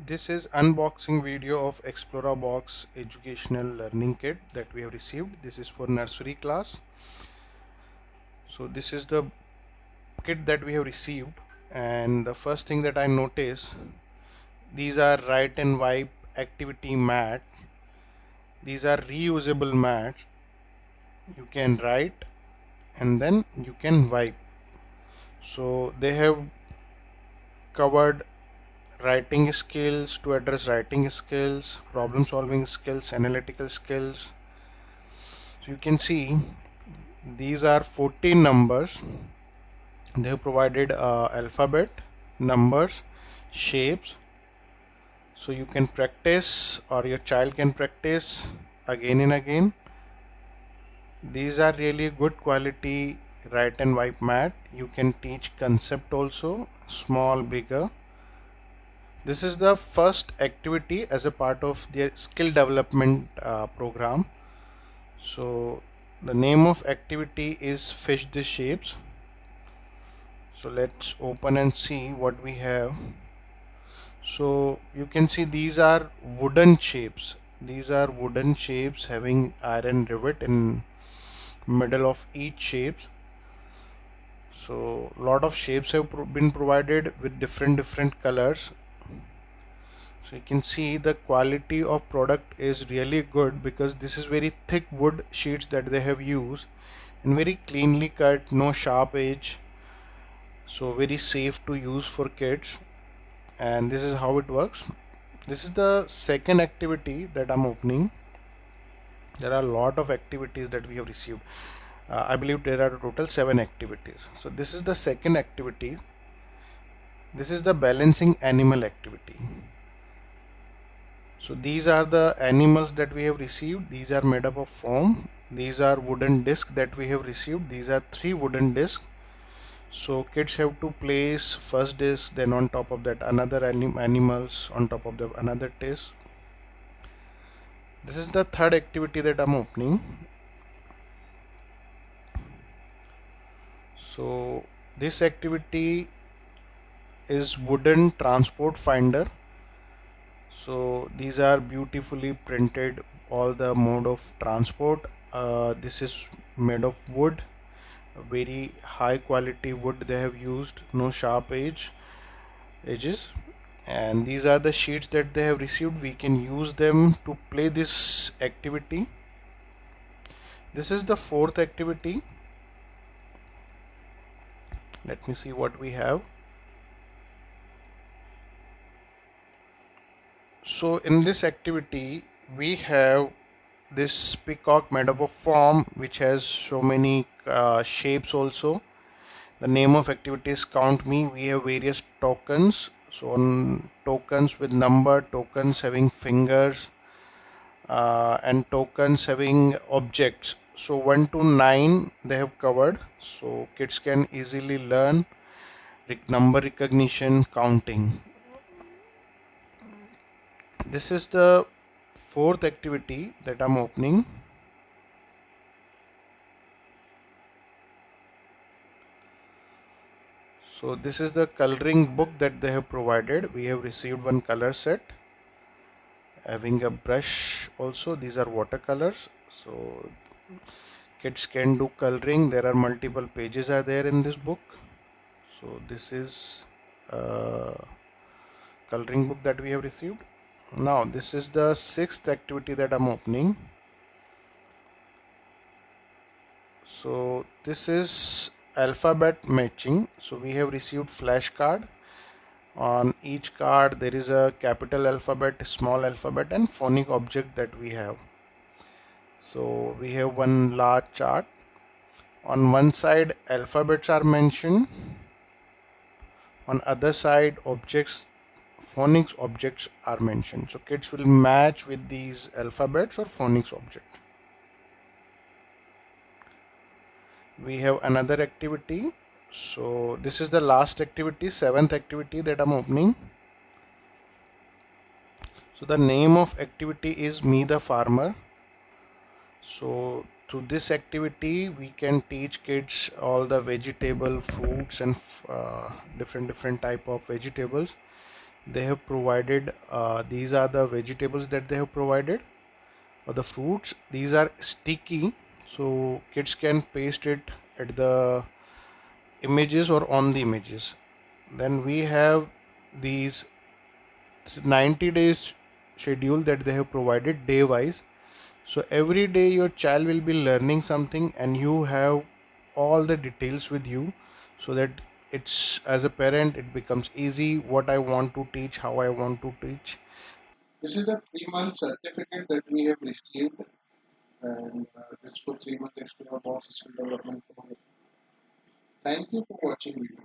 This is unboxing video of ExploraBox educational learning kit that we have received. This is for nursery class. So this is the kit that we have received, and the first thing that I notice, these are write and wipe activity mat. These are reusable mats. You can write and then you can wipe. So they have covered writing skills to address writing skills, problem solving skills, analytical skills. So you can see these are 14 numbers. They have provided alphabet, numbers, shapes, so you can practice or your child can practice again and again. These are really good quality write and wipe mat. You can teach concept also, small, bigger. This is the first activity as a part of their skill development program. So the name of activity is fish the shapes. So let's open and see what we have. So you can see these are wooden shapes. These are wooden shapes having iron rivet in middle of each shape. So lot of shapes have been provided with different colors. So you can see the quality of product is really good because this is very thick wood sheets that they have used and very cleanly cut, no sharp edge. So very safe to use for kids, and this is how it works. This is the second activity that I'm opening. There are a lot of activities that we have received. I believe there are total 7 activities. So this is the second activity. This is the balancing animal activity. So these are the animals that we have received. These are made up of foam. These are wooden discs that we have received. These are 3 wooden discs. So kids have to place first disc, then on top of that another animals, on top of the another disc. This is the third activity that I'm opening. So this activity is wooden transport finder. So these are beautifully printed, all the mode of transport. This is made of wood, very high quality wood they have used, no sharp edges. And these are the sheets that they have received. We can use them to play this activity. This is the fourth activity. Let me see what we have. So in this activity we have this peacock made up of foam which has so many shapes also. The name of activity is count me. We have various tokens. So on tokens with number, tokens having fingers, and tokens having objects. So 1 to 9 they have covered, so kids can easily learn number recognition, counting. This is the fourth activity that I'm opening. So this is the coloring book that they have provided. We have received one color set having a brush also. These are watercolors, so kids can do coloring. There are multiple pages are there in this book. So this is a coloring book that we have received. Now this is the sixth activity that I'm opening. So this is alphabet matching. So we have received flashcard. On each card there is a capital alphabet, small alphabet, and phonic object that we have. So we have one large chart. On one side alphabets are mentioned, on other side objects, phonics objects are mentioned. So kids will match with these alphabets or phonics object. We have another activity. So this is the last activity, seventh activity that I'm opening. So the name of activity is Me the Farmer. So through this activity we can teach kids all the vegetable, fruits, and different type of vegetables. they have provided, these are the vegetables that they have provided, or the fruits. These are sticky, so kids can paste it at the images or on the images. Then we have these 90 days schedule that they have provided day wise. So every day your child will be learning something and you have all the details with you, so that it's, as a parent, it becomes easy what I want to teach, how I want to teach. This is the 3 month certificate that we have received, and this for 3 month Explora Box Skill Development Program. Thank you for watching video.